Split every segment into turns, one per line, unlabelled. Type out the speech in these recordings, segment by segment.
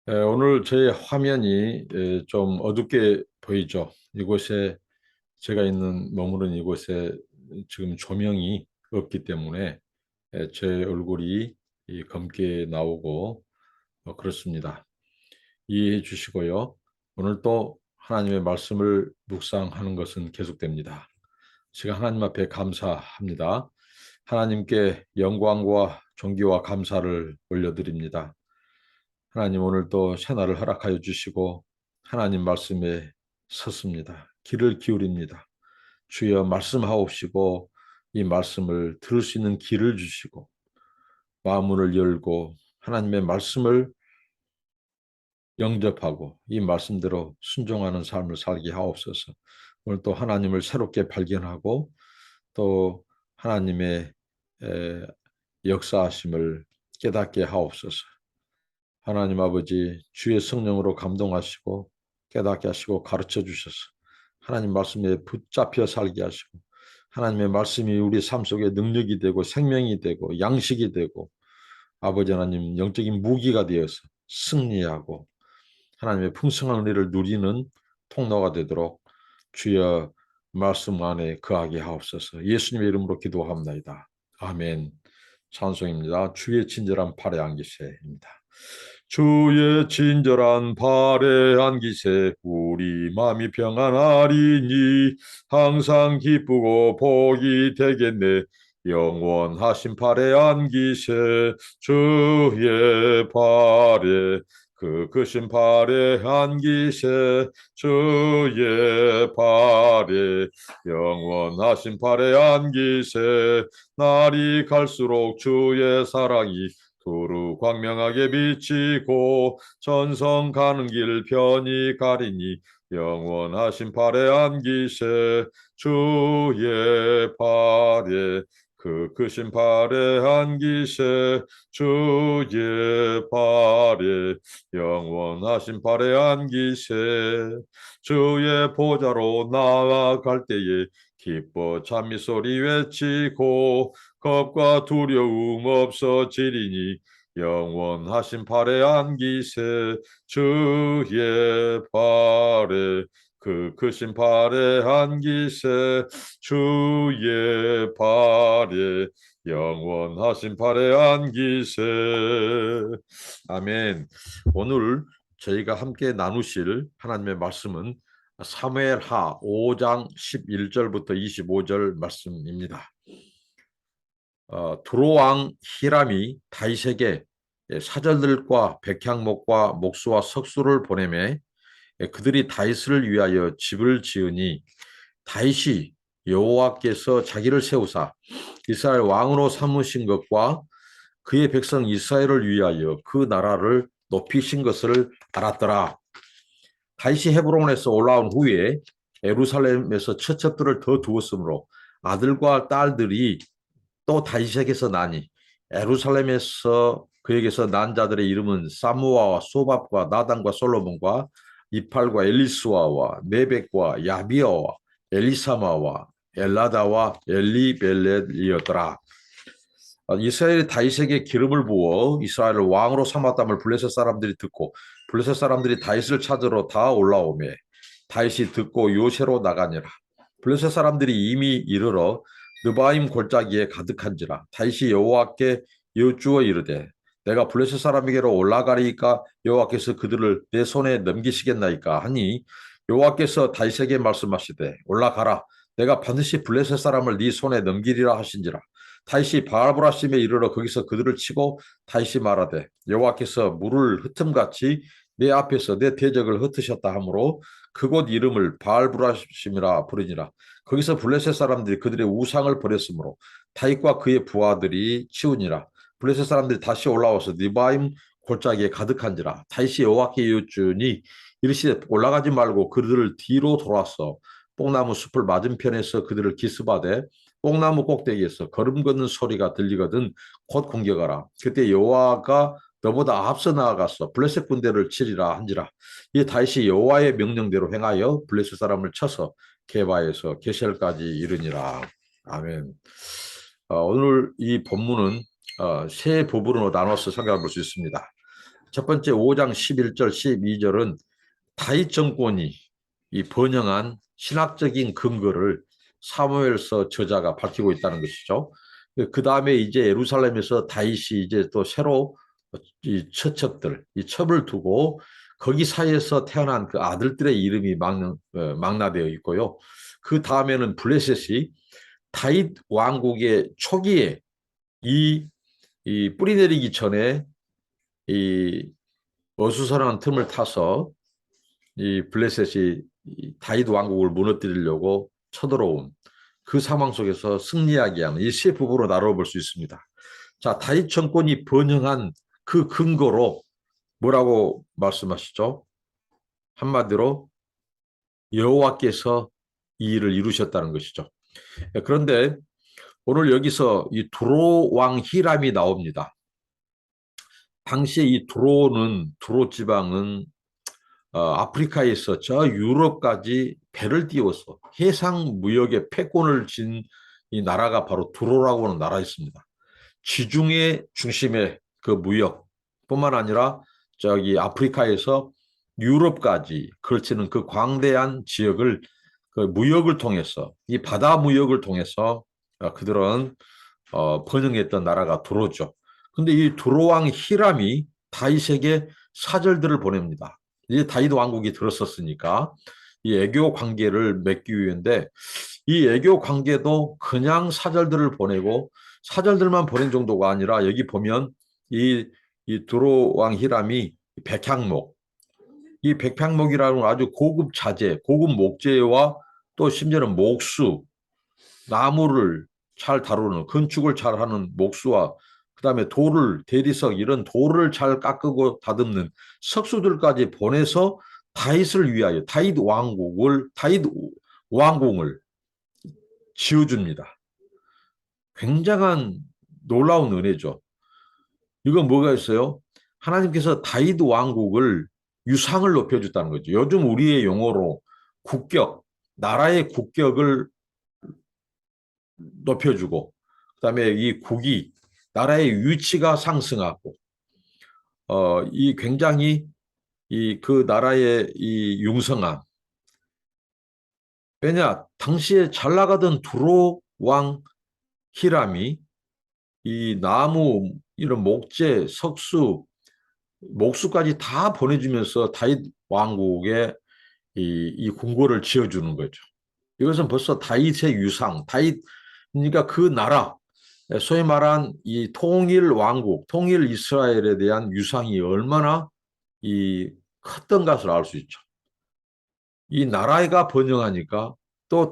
오늘 제 화면이 좀 어둡게 보이죠. 이곳에 제가 머무른 이곳에 지금 조명이 없기 때문에 제 얼굴이 검게 나오고 그렇습니다. 이해해 주시고요. 오늘 또 하나님의 말씀을 묵상하는 것은 계속됩니다. 제가 하나님 앞에 감사합니다. 하나님께 영광과 존귀와 감사를 올려드립니다. 하나님 오늘 또 새날을 허락하여 주시고 하나님 말씀에 섰습니다. 귀를 기울입니다. 주여 말씀하옵시고 이 말씀을 들을 수 있는 귀를 주시고 마음문을 열고 하나님의 말씀을 영접하고 이 말씀대로 순종하는 삶을 살게 하옵소서. 오늘 또 하나님을 새롭게 발견하고 또 하나님의 역사하심을 깨닫게 하옵소서. 하나님 아버지 주의 성령으로 감동하시고 깨닫게 하시고 가르쳐 주셔서 하나님 말씀에 붙잡혀 살게 하시고 하나님의 말씀이 우리 삶 속에 능력이 되고 생명이 되고 양식이 되고 아버지 하나님 영적인 무기가 되어서 승리하고 하나님의 풍성한 은혜를 누리는 통로가 되도록 주여 말씀 안에 거하게 하옵소서. 예수님의 이름으로 기도합니다. 아멘. 찬송입니다. 주의 친절한 팔에 안기세입니다. 주의 친절한 발에 안기세 우리 마음이 평안하리니 항상 기쁘고 복이 되겠네. 영원하신 발에 안기세 주의 발에 크신 발에 안기세 주의 발에 영원하신 발에 안기세 날이 갈수록 주의 사랑이 두루 광명하게 비치고 전성 가는 길 편히 가리니 영원하신 발에 안기세 주의 발에 크신 발에 안기세 주의 발에 영원하신 발에 안기세 주의 보좌로 나아갈 때에 기뻐 찬미 소리 외치고 겁과 두려움 없어지리니 영원하신 발에 안기세 주의 발에 크신 발에 안기세 주의 발에 영원하신 발에 안기세. 아멘. 오늘 저희가 함께 나누실 하나님의 말씀은 사무엘하 5장 11절부터 25절 말씀입니다. 두로왕 히람이 다윗에게 사절들과 백향목과 목수와 석수를 보내매 그들이 다윗을 위하여 집을 지으니 다윗이 여호와께서 자기를 세우사 이스라엘 왕으로 삼으신 것과 그의 백성 이스라엘을 위하여 그 나라를 높이신 것을 알았더라. 다윗이 헤브론에서 올라온 후에 예루살렘에서 처첩들을 더 두었으므로 아들과 딸들이 또 다윗에게서 나니 예루살렘에서 그에게서 난 자들의 이름은 사무아와 소밥과 나단과 솔로몬과 이팔과 엘리수아와 네벡과 야비아와 엘리사마와 엘라다와 엘리벨렛이었더라. 이스라엘이 다윗에게 기름을 부어 이스라엘을 왕으로 삼았담을 블레셋 사람들이 듣고 블레셋 사람들이 다윗을 찾으러 다 올라오매 다윗이 듣고 요새로 나가니라. 블레셋 사람들이 이미 이르러 느바임 골짜기에 가득한지라. 다윗이 여호와께 여쭈어 이르되 내가 블레셋 사람에게로 올라가리이까 여호와께서 그들을 내 손에 넘기시겠나이까 하니 여호와께서 다윗에게 말씀하시되 올라가라. 내가 반드시 블레셋 사람을 네 손에 넘기리라 하신지라. 다윗이 바알브라심에 이르러 거기서 그들을 치고 다윗이 말하되 여호와께서 물을 흩음같이 내 앞에서 내 대적을 흩으셨다 하므로 그곳 이름을 바알브라심이라 부르니라. 거기서 블레셋 사람들이 그들의 우상을 버렸으므로 다윗과 그의 부하들이 치우니라. 블레셋 사람들이 다시 올라와서 니바임 골짜기에 가득한지라. 다윗이 여호와께 여쭈니 이르시되 올라가지 말고 그들을 뒤로 돌아서 뽕나무 숲을 맞은편에서 그들을 기습하되 뽕나무 꼭대기에서 걸음 걷는 소리가 들리거든 곧 공격하라. 그때 여호와가 너보다 앞서 나아가서 블레셋 군대를 치리라 한지라. 이 다윗이 여호와의 명령대로 행하여 블레셋 사람을 쳐서 게바에서 게셀까지 이르니라. 아멘. 오늘 이 본문은 세 부분으로 나눠서 생각해 볼 수 있습니다. 첫 번째 5장 11절, 12절은 다윗 정권이 이 번영한 신학적인 근거를 사무엘서 저자가 밝히고 있다는 것이죠. 그 다음에 이제 예루살렘에서 다윗이 이제 또 새로 이 처첩들, 이 첩을 두고 거기 사이에서 태어난 그 아들들의 이름이 망라되어 있고요. 그 다음에는 블레셋이 다윗 왕국의 초기에 이 뿌리 내리기 전에 이 어수선한 틈을 타서 이 블레셋이 이 다윗 왕국을 무너뜨리려고 쳐들어온 그 상황 속에서 승리하게 하는 이 세 부분으로 나눠볼 수 있습니다. 자, 다윗 정권이 번영한 그 근거로 뭐라고 말씀하시죠? 한마디로 여호와께서 이 일을 이루셨다는 것이죠. 그런데 오늘 여기서 이 두로 왕 히람이 나옵니다. 당시에 이 두로 지방은 아프리카에서 저 유럽까지 배를 띄워서 해상 무역의 패권을 쥔 이 나라가 바로 두로라고 하는 나라였습니다. 지중해 중심의 그 무역뿐만 아니라 저기 아프리카에서 유럽까지 걸치는 그 광대한 지역을 그 무역을 통해서 이 바다 무역을 통해서 그들은 번영했던 나라가 두로죠. 근데 이 두로 왕 히람이 다윗에게 사절들을 보냅니다. 이제 다윗 왕국이 들었었으니까 이 애교 관계를 맺기 위해인데 이 애교 관계도 그냥 사절들을 보내고 사절들만 보낸 정도가 아니라 여기 보면 이 두로 왕 히람이 백향목, 이 백향목이라는 아주 고급 자재, 고급 목재와 또 심지어는 목수, 나무를 잘 다루는 건축을 잘하는 목수와 그다음에 돌을 대리석 이런 돌을 잘 깎고 다듬는 석수들까지 보내서 다윗을 위하여 다윗 왕궁을 지어줍니다. 굉장한 놀라운 은혜죠. 이건 뭐가 있어요? 하나님께서 다윗 왕국을 유상을 높여줬다는 거죠. 요즘 우리의 용어로 국격, 나라의 국격을 높여주고, 그다음에 이 국위, 나라의 위치가 상승하고, 이 굉장히 이 그 나라의 이 융성함. 왜냐, 당시에 잘 나가던 두로 왕 히람이 이 나무, 이런 목재, 석수, 목수까지 다 보내주면서 다윗 왕국에 이 궁궐을 지어주는 거죠. 이것은 벌써 다윗의 유상, 그러니까 그 나라, 소위 말한 이 통일 왕국, 통일 이스라엘에 대한 유상이 얼마나 이 컸던 것을 알 수 있죠. 이 나라가 번영하니까 또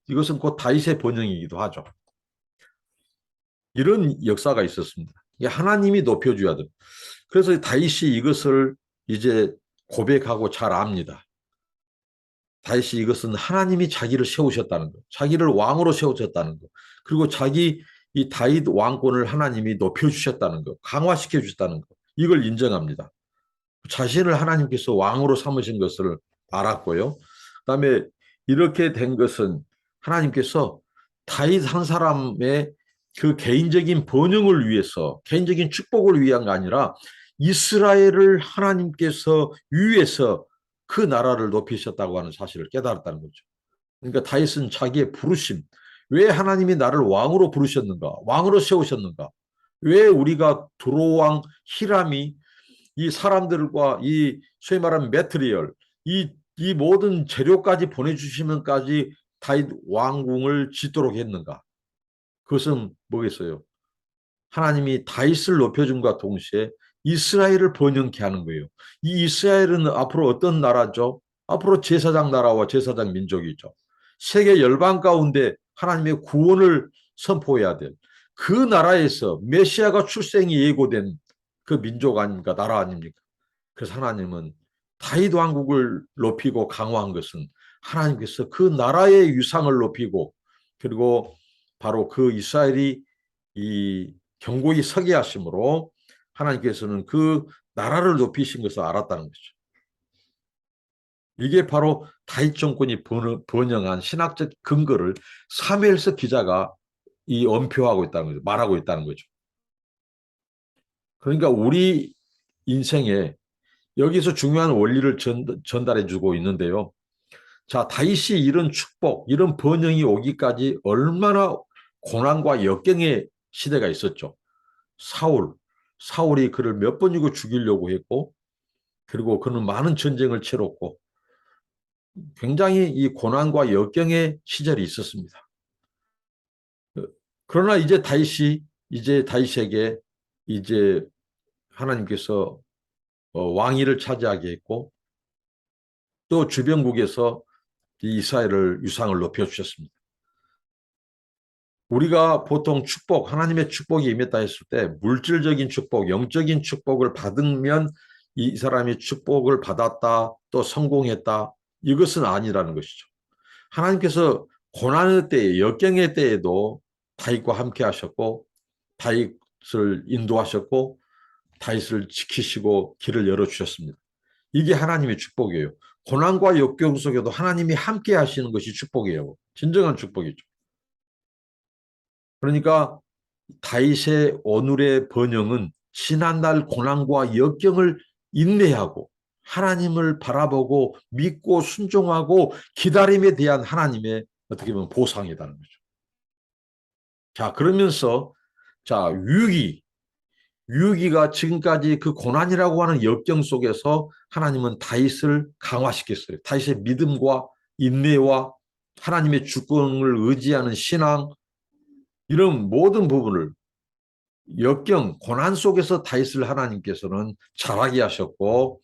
이것은 곧 다윗의 번영이기도 하죠. 이런 역사가 있었습니다. 하나님이 높여줘야 돼. 그래서 다윗이 이것을 이제 고백하고 잘 압니다. 다윗이 이것은 하나님이 자기를 세우셨다는 것, 자기를 왕으로 세우셨다는 것, 그리고 이 다윗 왕권을 하나님이 높여주셨다는 것, 강화시켜 주셨다는 것, 이걸 인정합니다. 자신을 하나님께서 왕으로 삼으신 것을 알았고요. 그다음에 이렇게 된 것은 하나님께서 다윗 한 사람의 그 개인적인 번영을 위해서, 개인적인 축복을 위한 게 아니라 이스라엘을 하나님께서 위해서 그 나라를 높이셨다고 하는 사실을 깨달았다는 거죠. 그러니까 다윗은 자기의 부르심, 왜 하나님이 나를 왕으로 부르셨는가, 왕으로 세우셨는가, 왜 우리가 두로왕 히람이 이 사람들과 이 소위 말하는 매트리얼, 이 모든 재료까지 보내주시면까지 다윗 왕궁을 짓도록 했는가? 그것은 뭐겠어요? 하나님이 다윗을 높여준과 동시에 이스라엘을 번영케 하는 거예요. 이 이스라엘은 앞으로 어떤 나라죠? 앞으로 제사장 나라와 제사장 민족이죠. 세계 열방 가운데 하나님의 구원을 선포해야 될 그 나라에서 메시아가 출생이 예고된 그 민족 아닙니까? 나라 아닙니까? 그래서 하나님은 다윗 왕국을 높이고 강화한 것은 하나님께서 그 나라의 유상을 높이고 그리고 바로 그 이스라엘이 이 경고히 서게 하심으로 하나님께서는 그 나라를 높이신 것을 알았다는 거죠. 이게 바로 다윗 정권이 번영한 신학적 근거를 사무엘서 기자가 언표하고 있다는 거죠. 말하고 있다는 거죠. 그러니까 우리 인생에 여기서 중요한 원리를 전달해 주고 있는데요. 자, 다윗이 이런 축복, 이런 번영이 오기까지 얼마나 고난과 역경의 시대가 있었죠. 사울이 그를 몇 번이고 죽이려고 했고, 그리고 그는 많은 전쟁을 치렀고, 굉장히 이 고난과 역경의 시절이 있었습니다. 그러나 이제 다윗에게 이제 하나님께서 왕위를 차지하게 했고, 또 주변국에서 이스라엘을 유상을 높여주셨습니다. 우리가 보통 축복, 하나님의 축복이 임했다 했을 때 물질적인 축복, 영적인 축복을 받으면 이 사람이 축복을 받았다, 또 성공했다, 이것은 아니라는 것이죠. 하나님께서 고난의 때에, 역경의 때에도 다윗과 함께 하셨고, 다윗을 인도하셨고, 다윗을 지키시고 길을 열어주셨습니다. 이게 하나님의 축복이에요. 고난과 역경 속에도 하나님이 함께 하시는 것이 축복이에요. 진정한 축복이죠. 그러니까 다윗의 오늘의 번영은 지난날 고난과 역경을 인내하고 하나님을 바라보고 믿고 순종하고 기다림에 대한 하나님의 어떻게 보면 보상이라는 거죠. 자, 그러면서 자, 위기가 지금까지 그 고난이라고 하는 역경 속에서 하나님은 다윗을 강화시켰어요. 다윗의 믿음과 인내와 하나님의 주권을 의지하는 신앙, 이런 모든 부분을 역경, 고난 속에서 다윗을 하나님께서는 자라게 하셨고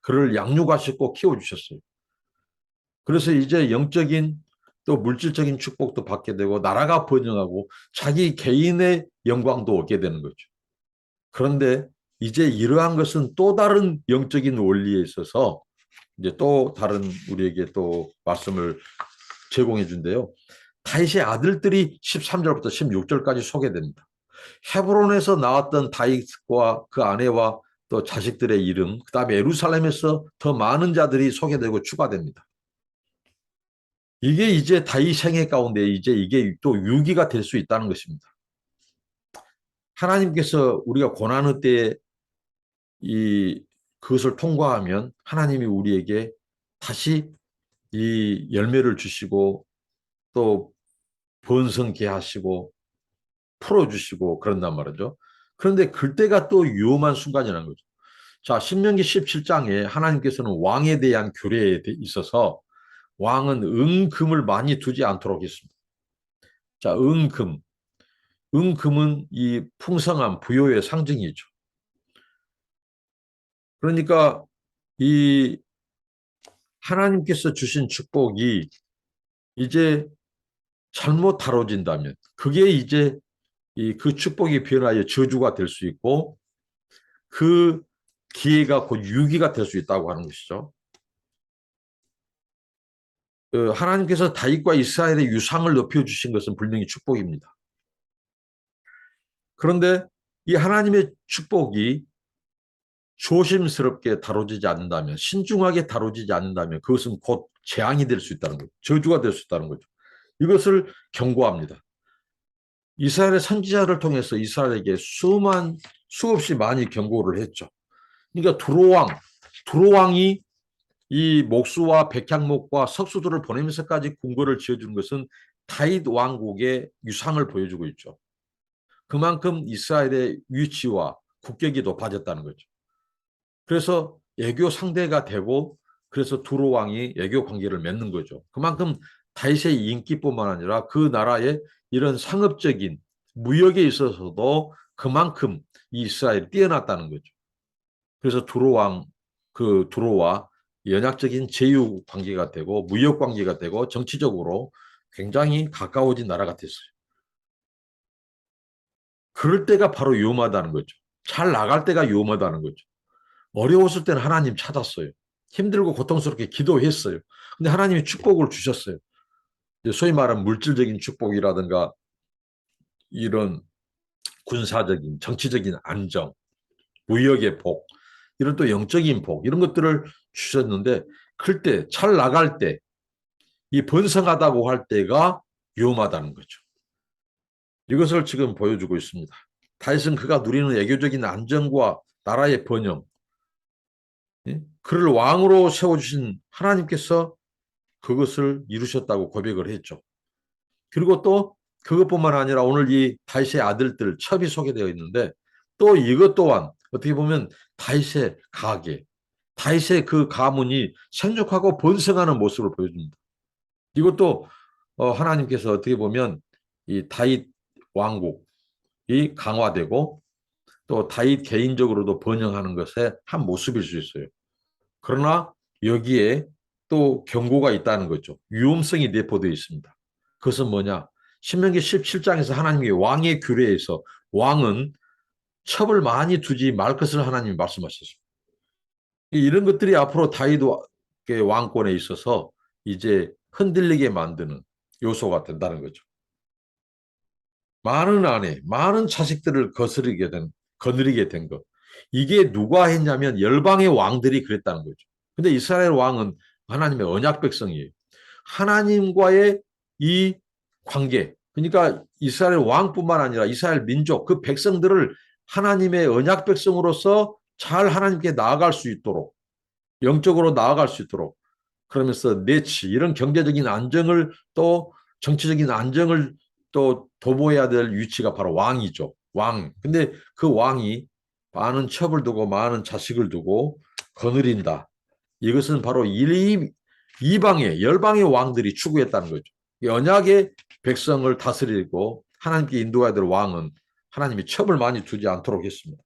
그를 양육하셨고 키워주셨어요. 그래서 이제 영적인 또 물질적인 축복도 받게 되고 나라가 번영하고 자기 개인의 영광도 얻게 되는 거죠. 그런데 이제 이러한 것은 또 다른 영적인 원리에 있어서 이제 또 다른 우리에게 또 말씀을 제공해 준대요. 다윗의 아들들이 13절부터 16절까지 소개됩니다. 헤브론에서 나왔던 다윗과 그 아내와 또 자식들의 이름, 그 다음에 예루살렘에서 더 많은 자들이 소개되고 추가됩니다. 이게 이제 다윗 생애 가운데 이제 이게 또 유기가 될 수 있다는 것입니다. 하나님께서 우리가 고난의 때에 그것을 통과하면 하나님이 우리에게 다시 이 열매를 주시고 또 번성케 하시고 풀어주시고 그런단 말이죠. 그런데 그때가 또 위험한 순간이라는 거죠. 자, 신명기 17장에 하나님께서는 왕에 대한 규례에 있어서 왕은 은금을 많이 두지 않도록 했습니다. 자, 은금은 이 풍성한 부요의 상징이죠. 그러니까 이 하나님께서 주신 축복이 이제 잘못 다뤄진다면 그게 이제 그 축복이 변하여 저주가 될 수 있고 그 기회가 곧 유기가 될 수 있다고 하는 것이죠. 하나님께서 다윗과 이스라엘의 유상을 높여주신 것은 분명히 축복입니다. 그런데 이 하나님의 축복이 조심스럽게 다뤄지지 않는다면, 신중하게 다뤄지지 않는다면 그것은 곧 재앙이 될 수 있다는 거죠. 저주가 될 수 있다는 거죠. 이것을 경고합니다. 이스라엘의 선지자를 통해서 이스라엘에게 수없이 많이 경고를 했죠. 그러니까 두로왕이 이 목수와 백향목과 석수들을 보내면서까지 궁궐을 지어주는 것은 다윗 왕국의 유상을 보여주고 있죠. 그만큼 이스라엘의 위치와 국격이 높아졌다는 거죠. 그래서 애교 상대가 되고 그래서 두로 왕이 애교 관계를 맺는 거죠. 그만큼 다윗의 인기뿐만 아니라 그 나라의 이런 상업적인 무역에 있어서도 그만큼 이스라엘이 뛰어났다는 거죠. 그래서 두로와 연약적인 제휴 관계가 되고 무역 관계가 되고 정치적으로 굉장히 가까워진 나라가 됐어요. 그럴 때가 바로 위험하다는 거죠. 잘 나갈 때가 위험하다는 거죠. 어려웠을 때는 하나님 찾았어요. 힘들고 고통스럽게 기도했어요. 근데 하나님이 축복을 주셨어요. 소위 말하는 물질적인 축복이라든가 이런 군사적인, 정치적인 안정, 무역의 복, 이런 또 영적인 복, 이런 것들을 주셨는데, 클 때, 잘 나갈 때, 이 번성하다고 할 때가 위험하다는 거죠. 이것을 지금 보여주고 있습니다. 다윗은 그가 누리는 애교적인 안정과 나라의 번영, 예? 그를 왕으로 세워주신 하나님께서 그것을 이루셨다고 고백을 했죠. 그리고 또 그것뿐만 아니라 오늘 이 다윗의 아들들 첩이 소개되어 있는데 또 이것 또한 어떻게 보면 다윗의 가계, 다윗의 그 가문이 생육하고 번성하는 모습을 보여줍니다. 이것도 하나님께서 어떻게 보면 이 다윗 왕국이 강화되고 또 다윗 개인적으로도 번영하는 것의 한 모습일 수 있어요. 그러나 여기에 또 경고가 있다는 거죠. 위험성이 내포되어 있습니다. 그것은 뭐냐? 신명기 17장에서 하나님이 왕의 규례에서 왕은 첩을 많이 두지 말 것을 하나님이 말씀하셨습니다. 이런 것들이 앞으로 다윗의 왕권에 있어서 이제 흔들리게 만드는 요소가 된다는 거죠. 많은 아내, 많은 자식들을 거느리게 된 것. 이게 누가 했냐면 열방의 왕들이 그랬다는 거죠. 근데 이스라엘 왕은 하나님의 언약 백성이에요. 하나님과의 이 관계, 그러니까 이스라엘 왕뿐만 아니라 이스라엘 민족, 그 백성들을 하나님의 언약 백성으로서 잘 하나님께 나아갈 수 있도록, 영적으로 나아갈 수 있도록, 그러면서 내치, 이런 경제적인 안정을 또 정치적인 안정을 또 도모해야 될 위치가 바로 왕이죠. 왕. 근데 그 왕이 많은 첩을 두고 많은 자식을 두고 거느린다. 이것은 바로 이방의 열방의 왕들이 추구했다는 거죠. 언약의 백성을 다스리고 하나님께 인도해야 될 왕은 하나님이 첩을 많이 두지 않도록 했습니다.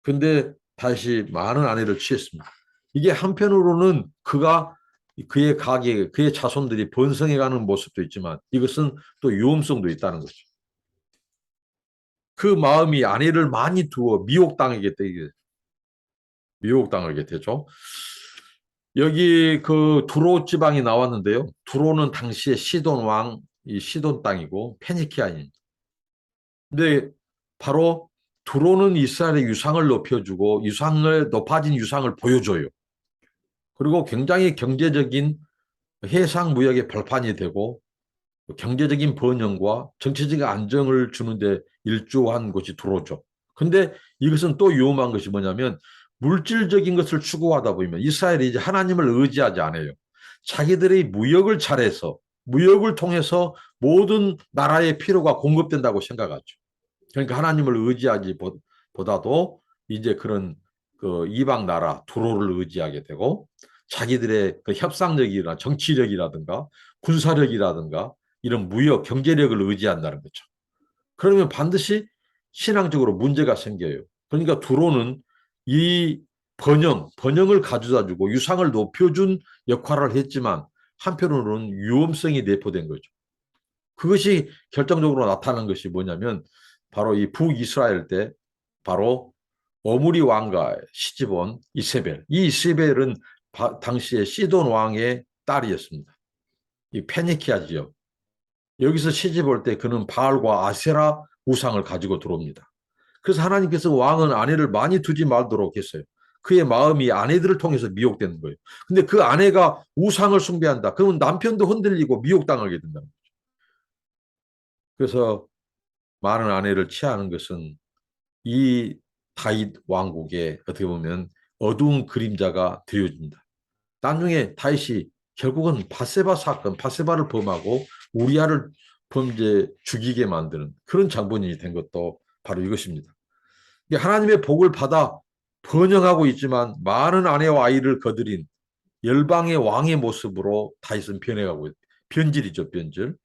근데 다시 많은 아내를 취했습니다. 이게 한편으로는 그의 가계, 그의 자손들이 번성해가는 모습도 있지만 이것은 또 위험성도 있다는 거죠. 그 마음이 아내를 많이 두어 미혹당하게 되죠. 여기 그 두로 지방이 나왔는데요. 두로는 당시에 시돈 왕, 이 시돈 땅이고 페니키아인. 근데 바로 두로는 이스라엘의 유상을 높여주고 높아진 유상을 보여줘요. 그리고 굉장히 경제적인 해상 무역의 벌판이 되고 경제적인 번영과 정치적인 안정을 주는데 일조한 곳이 두로죠. 근데 이것은 또 위험한 것이 뭐냐면 물질적인 것을 추구하다 보면 이스라엘이 이제 하나님을 의지하지 않아요. 자기들의 무역을 잘해서 무역을 통해서 모든 나라의 필요가 공급된다고 생각하죠. 그러니까 하나님을 의지하지 보다도 이제 그런 그 이방 나라 두로를 의지하게 되고 자기들의 그 협상력이나 정치력이라든가 군사력이라든가 이런 무역 경제력을 의지한다는 거죠. 그러면 반드시 신앙적으로 문제가 생겨요. 그러니까 두로는 이 번영을 가져다 주고 유상을 높여준 역할을 했지만 한편으로는 위험성이 내포된 거죠. 그것이 결정적으로 나타난 것이 뭐냐면 바로 이 북이스라엘 때 바로 오므리 왕과 시집온 이세벨. 이 이세벨은 당시에 시돈 왕의 딸이었습니다. 이 페니키아 지역. 여기서 시집 올 때 그는 바알과 아세라 우상을 가지고 들어옵니다. 그래서 하나님께서 왕은 아내를 많이 두지 말도록 했어요. 그의 마음이 아내들을 통해서 미혹되는 거예요. 근데 그 아내가 우상을 숭배한다. 그러면 남편도 흔들리고 미혹당하게 된다. 그래서 많은 아내를 취하는 것은 이 다윗 왕국의 어떻게 보면 어두운 그림자가 되어진다. 나중에 다윗이 결국은 바세바 사건, 바세바를 범하고 우리아를 범죄 죽이게 만드는 그런 장본인이 된 것도 바로 이것입니다. 하나님의 복을 받아 번영하고 있지만 많은 아내와 아이를 거드린 열방의 왕의 모습으로 다윗은 변해가고 있다. 변질이죠, 변질.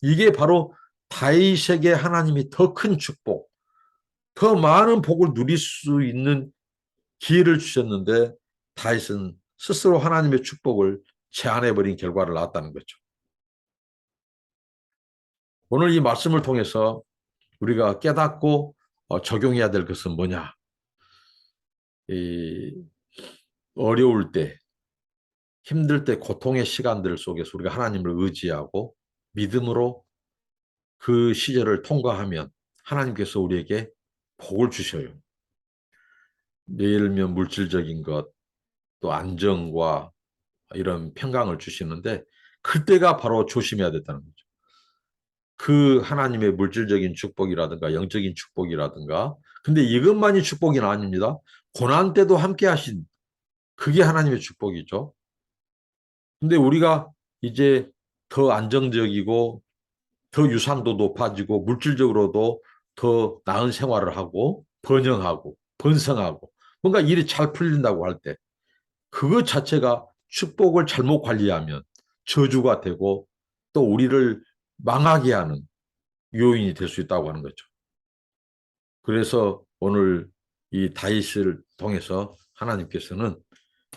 이게 바로 다윗에게 하나님이 더 큰 축복, 더 많은 복을 누릴 수 있는 기회를 주셨는데 다윗은 스스로 하나님의 축복을 제한해버린 결과를 낳았다는 거죠. 오늘 이 말씀을 통해서 우리가 깨닫고 적용해야 될 것은 뭐냐? 이 어려울 때, 힘들 때, 고통의 시간들 속에서 우리가 하나님을 의지하고 믿음으로 그 시절을 통과하면 하나님께서 우리에게 복을 주셔요. 예를 들면 물질적인 것, 또 안정과 이런 평강을 주시는데 그때가 바로 조심해야 됐다는 거죠. 그 하나님의 물질적인 축복이라든가 영적인 축복이라든가 근데 이것만이 축복이 아닙니다. 고난 때도 함께 하신 그게 하나님의 축복이죠. 근데 우리가 이제 더 안정적이고 더 유산도 높아지고 물질적으로도 더 나은 생활을 하고 번영하고 번성하고 뭔가 일이 잘 풀린다고 할 때 그것 자체가 축복을 잘못 관리하면 저주가 되고 또 우리를 망하게 하는 요인이 될 수 있다고 하는 거죠. 그래서 오늘 이 다윗을 통해서 하나님께서는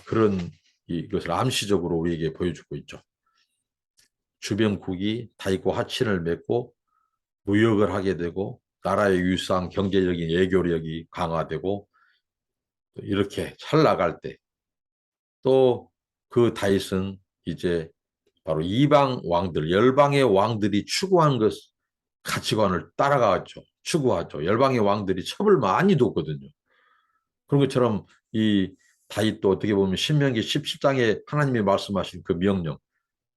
그런 이것을 암시적으로 우리에게 보여주고 있죠. 주변국이 다윗과 화친을 맺고 무역을 하게 되고 나라의 유상 경제적인 애교력이 강화되고 이렇게 잘 나갈 때 또 그 다윗은 이제 바로 이방 왕들, 열방의 왕들이 추구한 것 가치관을 따라가죠. 추구하죠. 열방의 왕들이 첩을 많이 뒀거든요. 그런 것처럼 이 다윗도 어떻게 보면 신명기 17장에 하나님이 말씀하신 그 명령,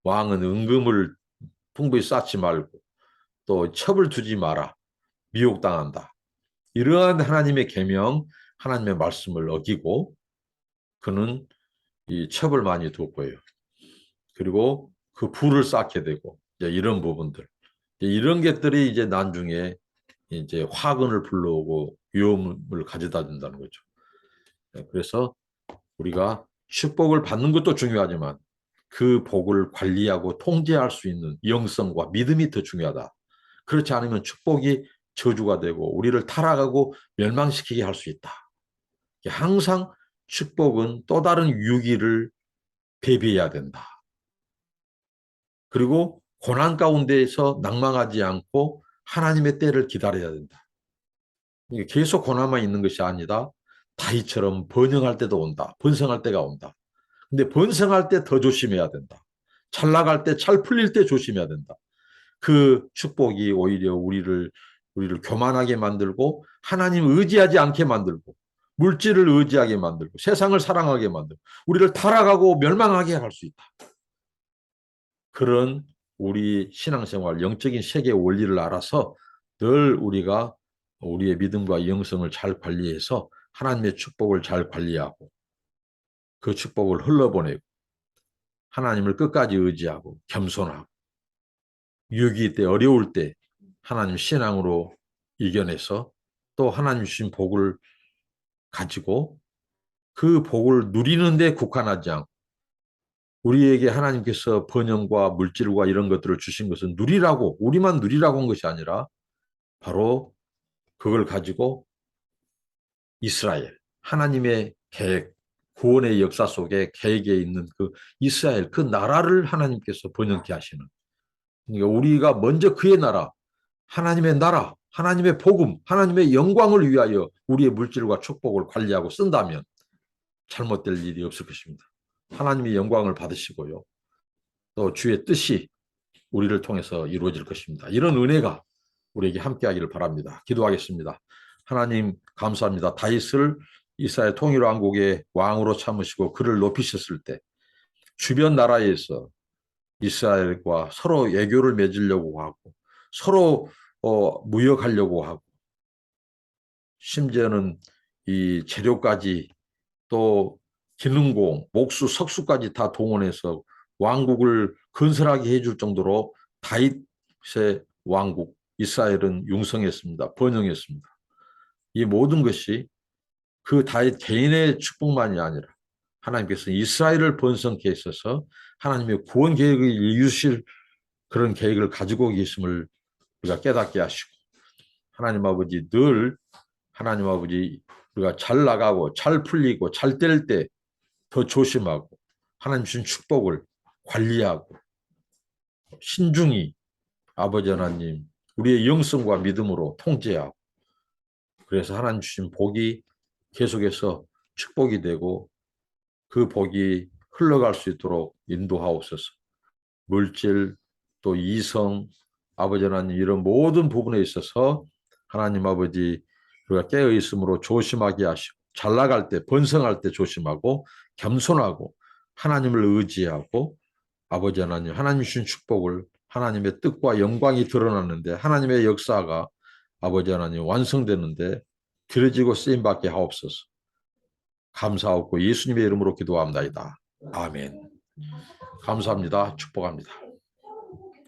왕은 은금을 풍부히 쌓지 말고 또 첩을 두지 마라. 미혹당한다. 이러한 하나님의 계명, 하나님의 말씀을 어기고 그는 이 첩을 많이 뒀고요. 그리고 그 부를 쌓게 되고 이런 부분들. 이런 것들이 이제 나중에 이제 화근을 불러오고 위험을 가져다 준다는 거죠. 그래서 우리가 축복을 받는 것도 중요하지만 그 복을 관리하고 통제할 수 있는 영성과 믿음이 더 중요하다. 그렇지 않으면 축복이 저주가 되고 우리를 타락하고 멸망시키게 할 수 있다. 항상 축복은 또 다른 위기를 대비해야 된다. 그리고 고난 가운데에서 낭망하지 않고 하나님의 때를 기다려야 된다. 계속 고난만 있는 것이 아니라 다윗처럼 번영할 때도 온다. 번성할 때가 온다. 근데 번성할 때 더 조심해야 된다. 잘 나갈 때, 잘 풀릴 때 조심해야 된다. 그 축복이 오히려 우리를 교만하게 만들고 하나님 의지하지 않게 만들고 물질을 의지하게 만들고 세상을 사랑하게 만들고 우리를 타락하고 멸망하게 할 수 있다. 그런 우리 신앙생활, 영적인 세계의 원리를 알아서 늘 우리가 우리의 믿음과 영성을 잘 관리해서 하나님의 축복을 잘 관리하고 그 축복을 흘러보내고 하나님을 끝까지 의지하고 겸손하고 위기 때 어려울 때 하나님 신앙으로 이겨내서 또 하나님 주신 복을 가지고 그 복을 누리는 데 국한하지 않고 우리에게 하나님께서 번영과 물질과 이런 것들을 주신 것은 누리라고 우리만 누리라고 한 것이 아니라 바로 그걸 가지고 이스라엘 하나님의 계획 구원의 역사 속에 계획에 있는 그 이스라엘 그 나라를 하나님께서 번영케 하시는 그러니까 우리가 먼저 그의 나라, 하나님의 복음, 하나님의 영광을 위하여 우리의 물질과 축복을 관리하고 쓴다면 잘못될 일이 없을 것입니다. 하나님의 영광을 받으시고요. 또 주의 뜻이 우리를 통해서 이루어질 것입니다. 이런 은혜가 우리에게 함께하기를 바랍니다. 기도하겠습니다. 하나님 감사합니다. 다윗을 이스라엘 통일왕국의 왕으로 참으시고 그를 높이셨을 때 주변 나라에서 이스라엘과 서로 외교를 맺으려고 하고 서로 무역하려고 하고 심지어는 이 재료까지 또 기능공, 목수, 석수까지 다 동원해서 왕국을 건설하게 해줄 정도로 다윗의 왕국 이스라엘은 융성했습니다. 번영했습니다. 이 모든 것이 그 다윗 개인의 축복만이 아니라 하나님께서 이스라엘을 번성케 있어서 하나님의 구원 계획을 이루실 그런 계획을 가지고 계심을 우리가 깨닫게 하시고 하나님 아버지 늘 하나님 아버지 우리가 잘 나가고 잘 풀리고 잘 될 때 더 조심하고 하나님 주신 축복을 관리하고 신중히 아버지 하나님 우리의 영성과 믿음으로 통제하고 그래서 하나님 주신 복이 계속해서 축복이 되고 그 복이 흘러갈 수 있도록 인도하옵소서. 물질 또 이성 아버지 하나님 이런 모든 부분에 있어서 하나님 아버지 우리가 깨어 있으므로 조심하게 하시고 잘 나갈 때 번성할 때 조심하고 겸손하고 하나님을 의지하고 아버지 하나님 하나님 주신 축복을 하나님의 뜻과 영광이 드러나는데 하나님의 역사가 아버지 하나님 완성되는데 길어지고 쓰임받게 하옵소서. 감사하고 예수님의 이름으로 기도합나이다. 아멘. 감사합니다. 축복합니다.